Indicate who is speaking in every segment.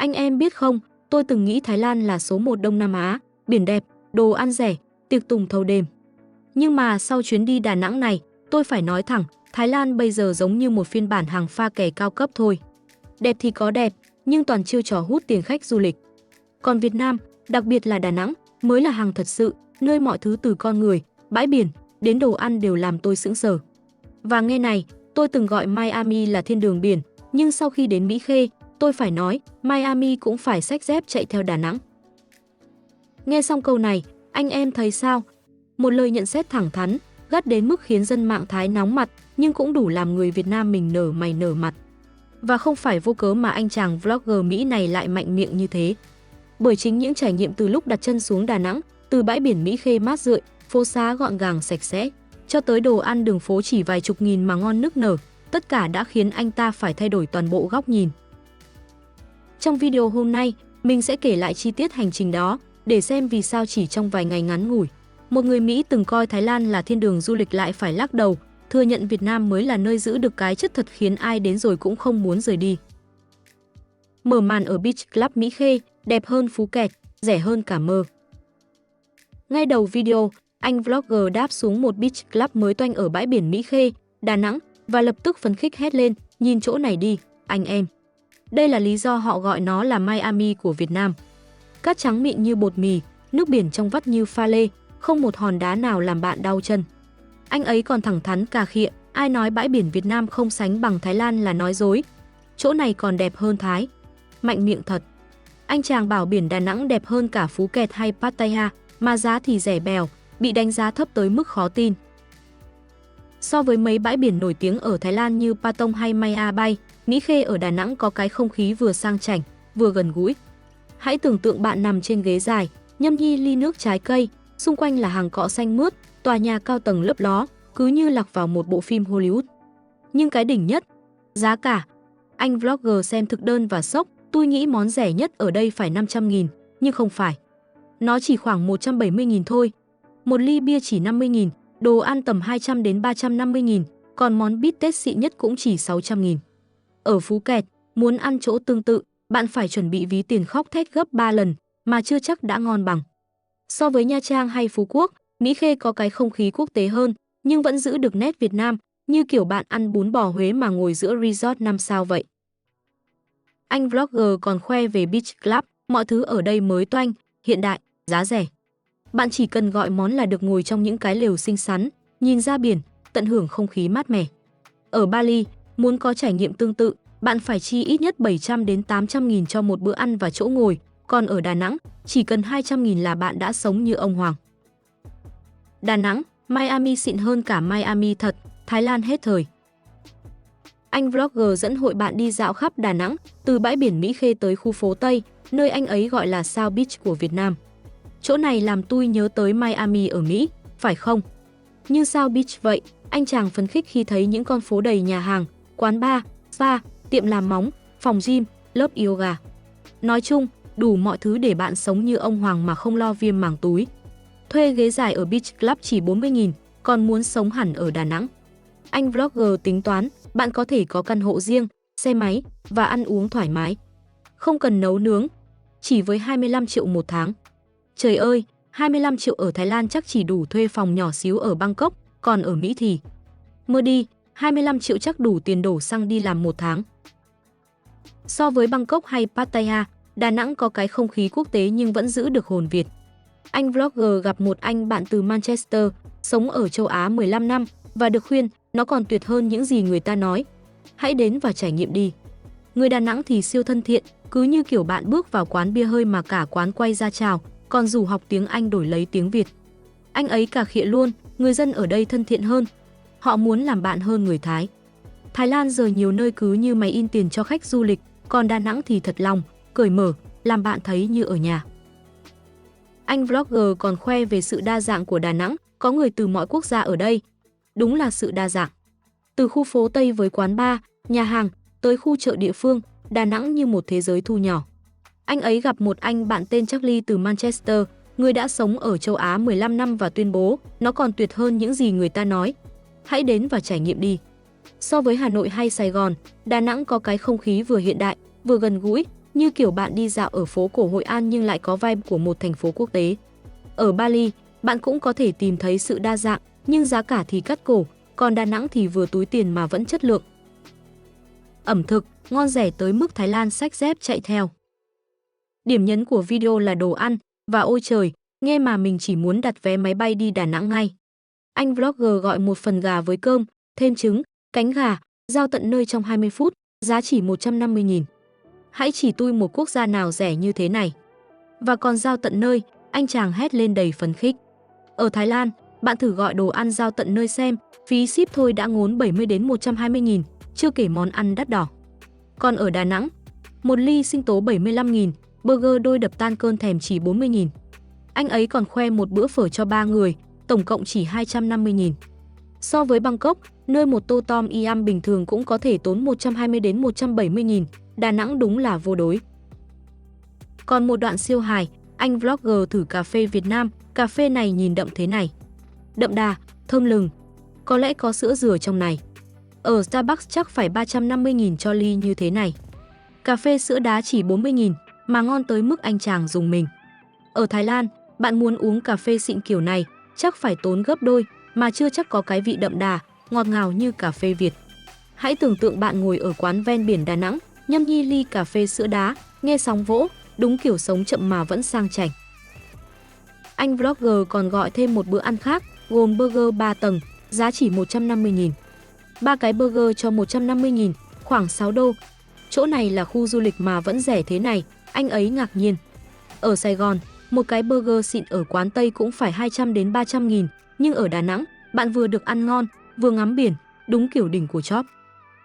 Speaker 1: Anh em biết không, tôi từng nghĩ Thái Lan là số 1 Đông Nam Á, biển đẹp, đồ ăn rẻ, tiệc tùng thâu đêm. Nhưng mà sau chuyến đi Đà Nẵng này, tôi phải nói thẳng, Thái Lan bây giờ giống như một phiên bản hàng pha kè cao cấp thôi. Đẹp thì có đẹp, nhưng toàn chiêu trò hút tiền khách du lịch. Còn Việt Nam, đặc biệt là Đà Nẵng, mới là hàng thật sự, nơi mọi thứ từ con người, bãi biển, đến đồ ăn đều làm tôi sững sờ. Và nghe này, tôi từng gọi Miami là thiên đường biển, nhưng sau khi đến Mỹ Khê, tôi phải nói, Miami cũng phải xách dép chạy theo Đà Nẵng. Nghe xong câu này, anh em thấy sao? Một lời nhận xét thẳng thắn, gắt đến mức khiến dân mạng Thái nóng mặt, nhưng cũng đủ làm người Việt Nam mình nở mày nở mặt. Và không phải vô cớ mà anh chàng vlogger Mỹ này lại mạnh miệng như thế. Bởi chính những trải nghiệm từ lúc đặt chân xuống Đà Nẵng, từ bãi biển Mỹ Khê mát rượi, phố xá gọn gàng sạch sẽ, cho tới đồ ăn đường phố chỉ vài chục nghìn mà ngon nức nở, tất cả đã khiến anh ta phải thay đổi toàn bộ góc nhìn. Trong video hôm nay, mình sẽ kể lại chi tiết hành trình đó, để xem vì sao chỉ trong vài ngày ngắn ngủi, một người Mỹ từng coi Thái Lan là thiên đường du lịch lại phải lắc đầu, thừa nhận Việt Nam mới là nơi giữ được cái chất thật khiến ai đến rồi cũng không muốn rời đi. Mở màn ở Beach Club Mỹ Khê, đẹp hơn Phuket, rẻ hơn cả mơ. Ngay đầu video, anh vlogger đáp xuống một beach club mới toanh ở bãi biển Mỹ Khê, Đà Nẵng và lập tức phấn khích hét lên, nhìn chỗ này đi, anh em. Đây là lý do họ gọi nó là Miami của Việt Nam. Cát trắng mịn như bột mì, nước biển trong vắt như pha lê, không một hòn đá nào làm bạn đau chân. Anh ấy còn thẳng thắn cà khịa, ai nói bãi biển Việt Nam không sánh bằng Thái Lan là nói dối. Chỗ này còn đẹp hơn Thái. Mạnh miệng thật. Anh chàng bảo biển Đà Nẵng đẹp hơn cả Phuket hay Pattaya, mà giá thì rẻ bèo, bị đánh giá thấp tới mức khó tin. So với mấy bãi biển nổi tiếng ở Thái Lan như Patong hay Maya Bay, Mỹ Khê ở Đà Nẵng có cái không khí vừa sang chảnh, vừa gần gũi. Hãy tưởng tượng bạn nằm trên ghế dài, nhâm nhi ly nước trái cây, xung quanh là hàng cọ xanh mướt, tòa nhà cao tầng lấp ló, cứ như lạc vào một bộ phim Hollywood. Nhưng cái đỉnh nhất, giá cả. Anh vlogger xem thực đơn và sốc, tôi nghĩ món rẻ nhất ở đây phải 500.000, nhưng không phải. Nó chỉ khoảng 170.000 thôi. Một ly bia chỉ 50.000, đồ ăn tầm 200 đến 350.000, còn món bít tết xịn nhất cũng chỉ 600.000. Ở Phuket, muốn ăn chỗ tương tự, bạn phải chuẩn bị ví tiền khóc thét gấp 3 lần, mà chưa chắc đã ngon bằng. So với Nha Trang hay Phú Quốc, Mỹ Khê có cái không khí quốc tế hơn, nhưng vẫn giữ được nét Việt Nam, như kiểu bạn ăn bún bò Huế mà ngồi giữa resort 5 sao vậy. Anh vlogger còn khoe về Beach Club, mọi thứ ở đây mới toanh, hiện đại, giá rẻ. Bạn chỉ cần gọi món là được ngồi trong những cái lều xinh xắn, nhìn ra biển, tận hưởng không khí mát mẻ. Ở Bali, muốn có trải nghiệm tương tự, bạn phải chi ít nhất 700 đến 800.000 cho một bữa ăn và chỗ ngồi, còn ở Đà Nẵng, chỉ cần 200.000 là bạn đã sống như ông hoàng. Đà Nẵng, Miami xịn hơn cả Miami thật, Thái Lan hết thời. Anh vlogger dẫn hội bạn đi dạo khắp Đà Nẵng, từ bãi biển Mỹ Khê tới khu phố Tây, nơi anh ấy gọi là South Beach của Việt Nam. Chỗ này làm tôi nhớ tới Miami ở Mỹ, phải không? Như South Beach vậy, anh chàng phấn khích khi thấy những con phố đầy nhà hàng, quán bar, spa, tiệm làm móng, phòng gym, lớp yoga. Nói chung, đủ mọi thứ để bạn sống như ông hoàng mà không lo viêm màng túi. Thuê ghế dài ở Beach Club chỉ 40.000, còn muốn sống hẳn ở Đà Nẵng. Anh vlogger tính toán, bạn có thể có căn hộ riêng, xe máy và ăn uống thoải mái. Không cần nấu nướng, chỉ với 25 triệu một tháng. Trời ơi, 25 triệu ở Thái Lan chắc chỉ đủ thuê phòng nhỏ xíu ở Bangkok, còn ở Mỹ thì... Mơ đi, 25 triệu chắc đủ tiền đổ xăng đi làm một tháng. So với Bangkok hay Pattaya, Đà Nẵng có cái không khí quốc tế nhưng vẫn giữ được hồn Việt. Anh vlogger gặp một anh bạn từ Manchester, sống ở châu Á 15 năm và được khuyên nó còn tuyệt hơn những gì người ta nói. Hãy đến và trải nghiệm đi. Người Đà Nẵng thì siêu thân thiện, cứ như kiểu bạn bước vào quán bia hơi mà cả quán quay ra chào, còn dù học tiếng Anh đổi lấy tiếng Việt. Anh ấy cà khịa luôn, người dân ở đây thân thiện hơn. Họ muốn làm bạn hơn người Thái. Thái Lan giờ nhiều nơi cứ như máy in tiền cho khách du lịch, còn Đà Nẵng thì thật lòng, cởi mở, làm bạn thấy như ở nhà. Anh vlogger còn khoe về sự đa dạng của Đà Nẵng, có người từ mọi quốc gia ở đây. Đúng là sự đa dạng. Từ khu phố Tây với quán bar, nhà hàng, tới khu chợ địa phương, Đà Nẵng như một thế giới thu nhỏ. Anh ấy gặp một anh bạn tên Charlie từ Manchester, người đã sống ở châu Á 15 năm và tuyên bố nó còn tuyệt hơn những gì người ta nói. Hãy đến và trải nghiệm đi. So với Hà Nội hay Sài Gòn, Đà Nẵng có cái không khí vừa hiện đại, vừa gần gũi, như kiểu bạn đi dạo ở phố cổ Hội An nhưng lại có vibe của một thành phố quốc tế. Ở Bali, bạn cũng có thể tìm thấy sự đa dạng, nhưng giá cả thì cắt cổ, còn Đà Nẵng thì vừa túi tiền mà vẫn chất lượng. Ẩm thực, ngon rẻ tới mức Thái Lan xách dép chạy theo. Điểm nhấn của video là đồ ăn, và ôi trời, nghe mà mình chỉ muốn đặt vé máy bay đi Đà Nẵng ngay. Anh vlogger gọi một phần gà với cơm, thêm trứng, cánh gà, giao tận nơi trong 20 phút, giá chỉ 150.000. Hãy chỉ tui một quốc gia nào rẻ như thế này. Và còn giao tận nơi, anh chàng hét lên đầy phấn khích. Ở Thái Lan, bạn thử gọi đồ ăn giao tận nơi xem, phí ship thôi đã ngốn 70 đến 120.000, chưa kể món ăn đắt đỏ. Còn ở Đà Nẵng, một ly sinh tố 75.000, burger đôi đập tan cơn thèm chỉ 40.000. Anh ấy còn khoe một bữa phở cho 3 người, tổng cộng chỉ 250.000. So với Bangkok, nơi một tô tom yum bình thường cũng có thể tốn 120 đến 170.000, Đà Nẵng đúng là vô đối. Còn một đoạn siêu hài, anh vlogger thử cà phê Việt Nam, cà phê này nhìn đậm thế này. Đậm đà, thơm lừng, có lẽ có sữa dừa trong này. Ở Starbucks chắc phải 350.000 cho ly như thế này. Cà phê sữa đá chỉ 40.000, mà ngon tới mức anh chàng dùng mình. Ở Thái Lan, bạn muốn uống cà phê xịn kiểu này, chắc phải tốn gấp đôi, mà chưa chắc có cái vị đậm đà, ngọt ngào như cà phê Việt. Hãy tưởng tượng bạn ngồi ở quán ven biển Đà Nẵng, nhâm nhi ly cà phê sữa đá, nghe sóng vỗ, đúng kiểu sống chậm mà vẫn sang chảnh. Anh vlogger còn gọi thêm một bữa ăn khác, gồm burger 3 tầng, giá chỉ 150.000. 3 cái burger cho 150.000, khoảng 6 đô. Chỗ này là khu du lịch mà vẫn rẻ thế này, anh ấy ngạc nhiên. Ở Sài Gòn, một cái burger xịn ở quán Tây cũng phải 200 đến 300.000, nhưng ở Đà Nẵng, bạn vừa được ăn ngon, vừa ngắm biển, đúng kiểu đỉnh của chóp.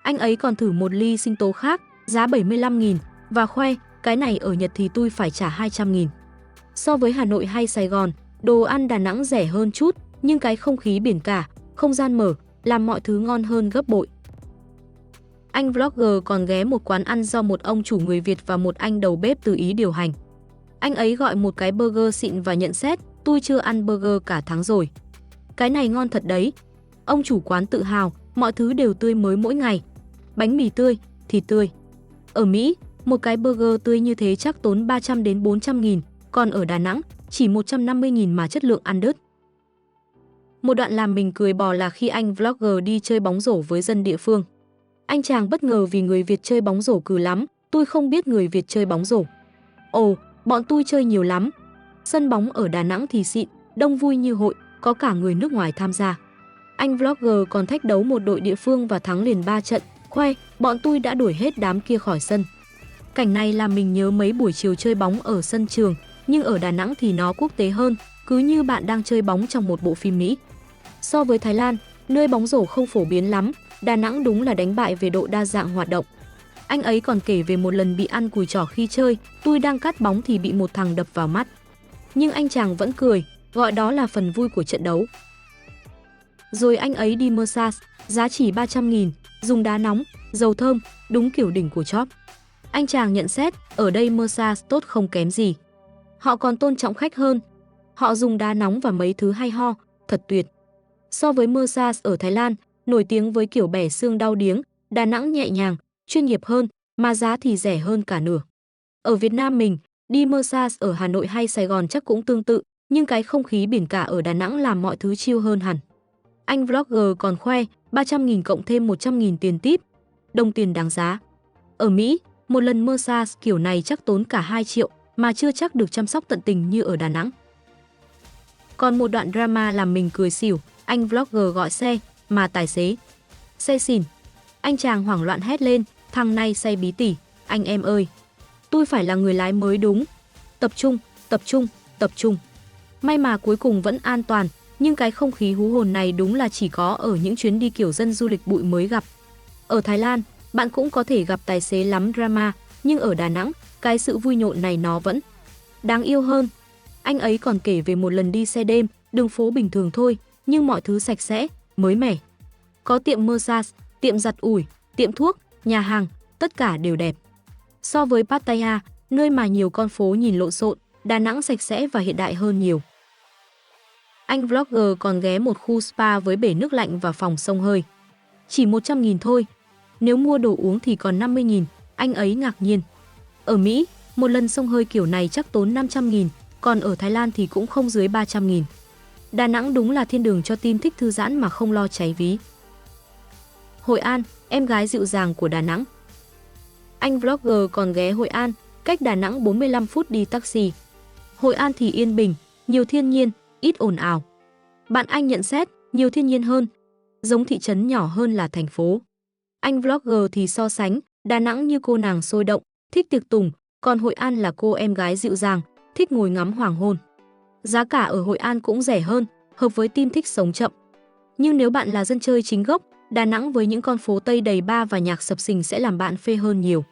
Speaker 1: Anh ấy còn thử một ly sinh tố khác, giá 75.000, và khoe, cái này ở Nhật thì tôi phải trả 200.000. So với Hà Nội hay Sài Gòn, đồ ăn Đà Nẵng rẻ hơn chút, nhưng cái không khí biển cả, không gian mở, làm mọi thứ ngon hơn gấp bội. Anh vlogger còn ghé một quán ăn do một ông chủ người Việt và một anh đầu bếp từ Ý điều hành. Anh ấy gọi một cái burger xịn và nhận xét, tôi chưa ăn burger cả tháng rồi. Cái này ngon thật đấy. Ông chủ quán tự hào, mọi thứ đều tươi mới mỗi ngày. Bánh mì tươi, thịt tươi. Ở Mỹ, một cái burger tươi như thế chắc tốn 300 đến 400.000, còn ở Đà Nẵng, chỉ 150.000 mà chất lượng ăn đứt. Một đoạn làm mình cười bò là khi anh vlogger đi chơi bóng rổ với dân địa phương. Anh chàng bất ngờ vì người Việt chơi bóng rổ cừ lắm, tôi không biết người Việt chơi bóng rổ. Ồ, bọn tôi chơi nhiều lắm. Sân bóng ở Đà Nẵng thì xịn, đông vui như hội, có cả người nước ngoài tham gia. Anh vlogger còn thách đấu một đội địa phương và thắng liền 3 trận, khoe, bọn tôi đã đuổi hết đám kia khỏi sân. Cảnh này làm mình nhớ mấy buổi chiều chơi bóng ở sân trường, nhưng ở Đà Nẵng thì nó quốc tế hơn, cứ như bạn đang chơi bóng trong một bộ phim Mỹ. So với Thái Lan, nơi bóng rổ không phổ biến lắm, Đà Nẵng đúng là đánh bại về độ đa dạng hoạt động. Anh ấy còn kể về một lần bị ăn cùi chỏ khi chơi, tôi đang cắt bóng thì bị một thằng đập vào mắt. Nhưng anh chàng vẫn cười, gọi đó là phần vui của trận đấu. Rồi anh ấy đi massage, giá chỉ 300.000, dùng đá nóng, dầu thơm, đúng kiểu đỉnh của chóp. Anh chàng nhận xét, ở đây massage tốt không kém gì. Họ còn tôn trọng khách hơn. Họ dùng đá nóng và mấy thứ hay ho, thật tuyệt. So với massage ở Thái Lan, nổi tiếng với kiểu bẻ xương đau điếng, Đà Nẵng nhẹ nhàng, chuyên nghiệp hơn, mà giá thì rẻ hơn cả nửa. Ở Việt Nam mình, đi massage ở Hà Nội hay Sài Gòn chắc cũng tương tự, nhưng cái không khí biển cả ở Đà Nẵng làm mọi thứ chill hơn hẳn. Anh vlogger còn khoe, 300.000 cộng thêm 100.000 tiền tip, đồng tiền đáng giá. Ở Mỹ, một lần massage kiểu này chắc tốn cả 2 triệu, mà chưa chắc được chăm sóc tận tình như ở Đà Nẵng. Còn một đoạn drama làm mình cười xỉu, anh vlogger gọi xe, mà tài xế. Xe xỉn. Anh chàng hoảng loạn hét lên, thằng này say bí tỉ, anh em ơi. Tôi phải là người lái mới đúng. Tập trung, tập trung, tập trung. May mà cuối cùng vẫn an toàn, nhưng cái không khí hú hồn này đúng là chỉ có ở những chuyến đi kiểu dân du lịch bụi mới gặp. Ở Thái Lan, bạn cũng có thể gặp tài xế lắm drama, nhưng ở Đà Nẵng, cái sự vui nhộn này nó vẫn đáng yêu hơn. Anh ấy còn kể về một lần đi xe đêm, đường phố bình thường thôi, nhưng mọi thứ sạch sẽ, mới mẻ. Có tiệm massage, tiệm giặt ủi, tiệm thuốc, nhà hàng, tất cả đều đẹp. So với Pattaya, nơi mà nhiều con phố nhìn lộn xộn, Đà Nẵng sạch sẽ và hiện đại hơn nhiều. Anh vlogger còn ghé một khu spa với bể nước lạnh và phòng xông hơi. Chỉ 100.000 thôi. Nếu mua đồ uống thì còn 50.000, anh ấy ngạc nhiên. Ở Mỹ, một lần xông hơi kiểu này chắc tốn 500.000, còn ở Thái Lan thì cũng không dưới 300.000. Đà Nẵng đúng là thiên đường cho team thích thư giãn mà không lo cháy ví. Hội An, em gái dịu dàng của Đà Nẵng. Anh vlogger còn ghé Hội An, cách Đà Nẵng 45 phút đi taxi. Hội An thì yên bình, nhiều thiên nhiên, ít ồn ào. Bạn anh nhận xét, nhiều thiên nhiên hơn, giống thị trấn nhỏ hơn là thành phố. Anh vlogger thì so sánh, Đà Nẵng như cô nàng sôi động, thích tiệc tùng, còn Hội An là cô em gái dịu dàng, thích ngồi ngắm hoàng hôn. Giá cả ở Hội An cũng rẻ hơn, hợp với team thích sống chậm. Nhưng nếu bạn là dân chơi chính gốc, Đà Nẵng với những con phố Tây đầy bar và nhạc sập sình sẽ làm bạn phê hơn nhiều.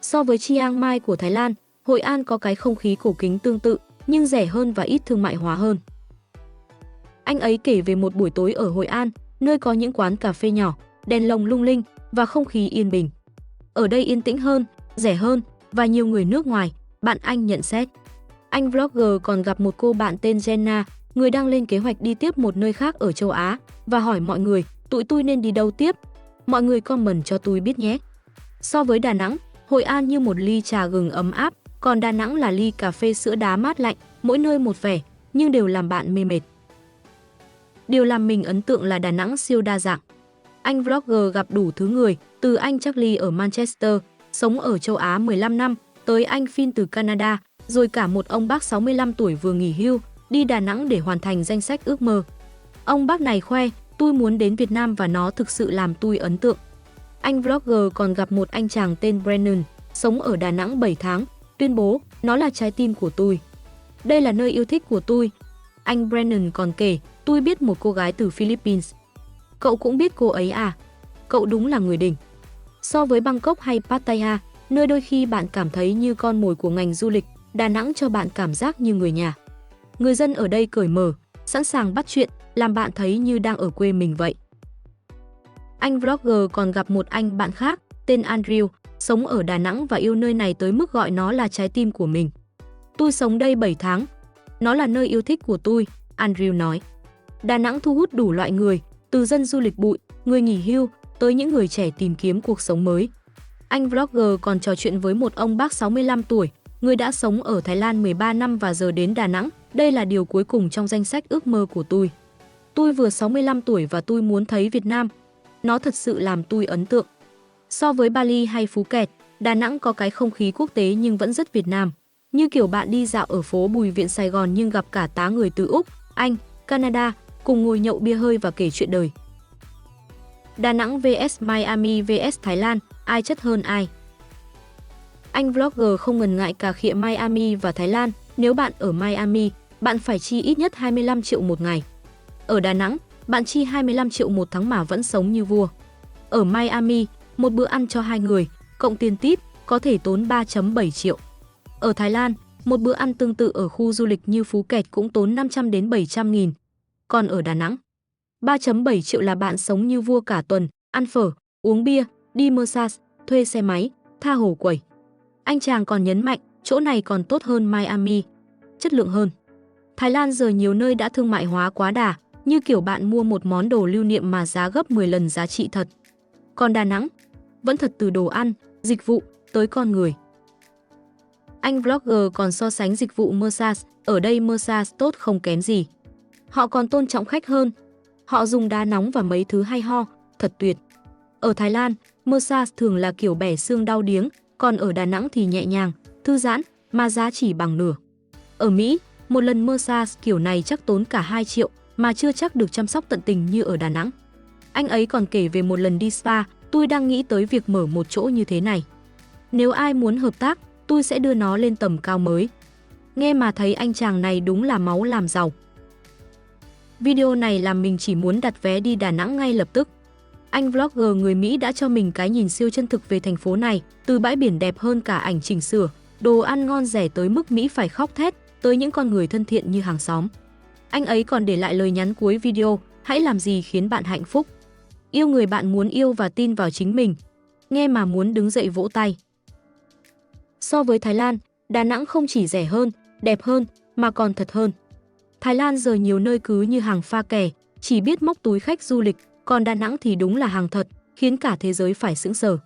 Speaker 1: So với Chiang Mai của Thái Lan, Hội An có cái không khí cổ kính tương tự, nhưng rẻ hơn và ít thương mại hóa hơn. Anh ấy kể về một buổi tối ở Hội An, nơi có những quán cà phê nhỏ, đèn lồng lung linh và không khí yên bình. Ở đây yên tĩnh hơn, rẻ hơn và nhiều người nước ngoài, bạn anh nhận xét. Anh vlogger còn gặp một cô bạn tên Jenna, người đang lên kế hoạch đi tiếp một nơi khác ở châu Á và hỏi mọi người, tụi tôi nên đi đâu tiếp? Mọi người comment cho tôi biết nhé. So với Đà Nẵng, Hội An như một ly trà gừng ấm áp, còn Đà Nẵng là ly cà phê sữa đá mát lạnh, mỗi nơi một vẻ, nhưng đều làm bạn mê mệt. Điều làm mình ấn tượng là Đà Nẵng siêu đa dạng. Anh vlogger gặp đủ thứ người, từ anh Charlie ở Manchester, sống ở châu Á 15 năm, tới anh Finn từ Canada, rồi cả một ông bác 65 tuổi vừa nghỉ hưu, đi Đà Nẵng để hoàn thành danh sách ước mơ. Ông bác này khoe, tôi muốn đến Việt Nam và nó thực sự làm tôi ấn tượng. Anh vlogger còn gặp một anh chàng tên Brennan, sống ở Đà Nẵng 7 tháng, tuyên bố, nó là trái tim của tôi. Đây là nơi yêu thích của tôi. Anh Brennan còn kể, tôi biết một cô gái từ Philippines. Cậu cũng biết cô ấy à? Cậu đúng là người đỉnh. So với Bangkok hay Pattaya, nơi đôi khi bạn cảm thấy như con mồi của ngành du lịch, Đà Nẵng cho bạn cảm giác như người nhà. Người dân ở đây cởi mở, sẵn sàng bắt chuyện, làm bạn thấy như đang ở quê mình vậy. Anh vlogger còn gặp một anh bạn khác, tên Andrew, sống ở Đà Nẵng và yêu nơi này tới mức gọi nó là trái tim của mình. Tôi sống đây 7 tháng. Nó là nơi yêu thích của tôi, Andrew nói. Đà Nẵng thu hút đủ loại người, từ dân du lịch bụi, người nghỉ hưu, tới những người trẻ tìm kiếm cuộc sống mới. Anh vlogger còn trò chuyện với một ông bác 65 tuổi, người đã sống ở Thái Lan 13 năm và giờ đến Đà Nẵng. Đây là điều cuối cùng trong danh sách ước mơ của tôi. Tôi vừa 65 tuổi và tôi muốn thấy Việt Nam. Nó thật sự làm tôi ấn tượng. So với Bali hay Phuket, Đà Nẵng có cái không khí quốc tế nhưng vẫn rất Việt Nam. Như kiểu bạn đi dạo ở phố Bùi Viện Sài Gòn nhưng gặp cả tá người từ Úc, Anh, Canada, cùng ngồi nhậu bia hơi và kể chuyện đời. Đà Nẵng vs Miami vs Thái Lan, ai chất hơn ai? Anh vlogger không ngần ngại cà khịa Miami và Thái Lan. Nếu bạn ở Miami, bạn phải chi ít nhất 25 triệu một ngày. Ở Đà Nẵng, bạn chi 25 triệu một tháng mà vẫn sống như vua. Ở Miami, một bữa ăn cho 2 người, cộng tiền tip, có thể tốn 3,7 triệu. Ở Thái Lan, một bữa ăn tương tự ở khu du lịch như Phuket cũng tốn 500 đến 700 nghìn. Còn ở Đà Nẵng, 3,7 triệu là bạn sống như vua cả tuần, ăn phở, uống bia, đi massage, thuê xe máy, tha hồ quẩy. Anh chàng còn nhấn mạnh, chỗ này còn tốt hơn Miami, chất lượng hơn. Thái Lan giờ nhiều nơi đã thương mại hóa quá đà, như kiểu bạn mua một món đồ lưu niệm mà giá gấp 10 lần giá trị thật. Còn Đà Nẵng, vẫn thật từ đồ ăn, dịch vụ, tới con người. Anh vlogger còn so sánh dịch vụ massage, ở đây massage tốt không kém gì. Họ còn tôn trọng khách hơn. Họ dùng đá nóng và mấy thứ hay ho, thật tuyệt. Ở Thái Lan, massage thường là kiểu bẻ xương đau điếng, còn ở Đà Nẵng thì nhẹ nhàng, thư giãn, mà giá chỉ bằng nửa. Ở Mỹ, một lần massage kiểu này chắc tốn cả 2 triệu, mà chưa chắc được chăm sóc tận tình như ở Đà Nẵng. Anh ấy còn kể về một lần đi spa, tôi đang nghĩ tới việc mở một chỗ như thế này. Nếu ai muốn hợp tác, tôi sẽ đưa nó lên tầm cao mới. Nghe mà thấy anh chàng này đúng là máu làm giàu. Video này làm mình chỉ muốn đặt vé đi Đà Nẵng ngay lập tức. Anh vlogger người Mỹ đã cho mình cái nhìn siêu chân thực về thành phố này, từ bãi biển đẹp hơn cả ảnh chỉnh sửa, đồ ăn ngon rẻ tới mức Mỹ phải khóc thét, tới những con người thân thiện như hàng xóm. Anh ấy còn để lại lời nhắn cuối video, hãy làm gì khiến bạn hạnh phúc. Yêu người bạn muốn yêu và tin vào chính mình. Nghe mà muốn đứng dậy vỗ tay. So với Thái Lan, Đà Nẵng không chỉ rẻ hơn, đẹp hơn, mà còn thật hơn. Thái Lan giờ nhiều nơi cứ như hàng pha kè, chỉ biết móc túi khách du lịch, còn Đà Nẵng thì đúng là hàng thật, khiến cả thế giới phải sững sờ.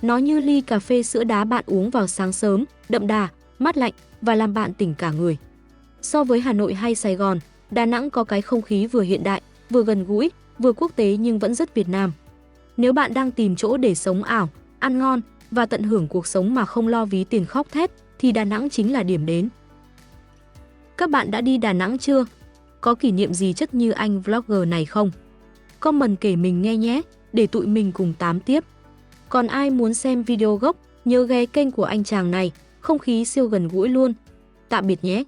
Speaker 1: Nó như ly cà phê sữa đá bạn uống vào sáng sớm, đậm đà, mát lạnh và làm bạn tỉnh cả người. So với Hà Nội hay Sài Gòn, Đà Nẵng có cái không khí vừa hiện đại, vừa gần gũi, vừa quốc tế nhưng vẫn rất Việt Nam. Nếu bạn đang tìm chỗ để sống ảo, ăn ngon và tận hưởng cuộc sống mà không lo ví tiền khóc thét thì Đà Nẵng chính là điểm đến. Các bạn đã đi Đà Nẵng chưa? Có kỷ niệm gì chất như anh vlogger này không? Comment kể mình nghe nhé, để tụi mình cùng tám tiếp. Còn ai muốn xem video gốc, nhớ ghé kênh của anh chàng này, không khí siêu gần gũi luôn. Tạm biệt nhé!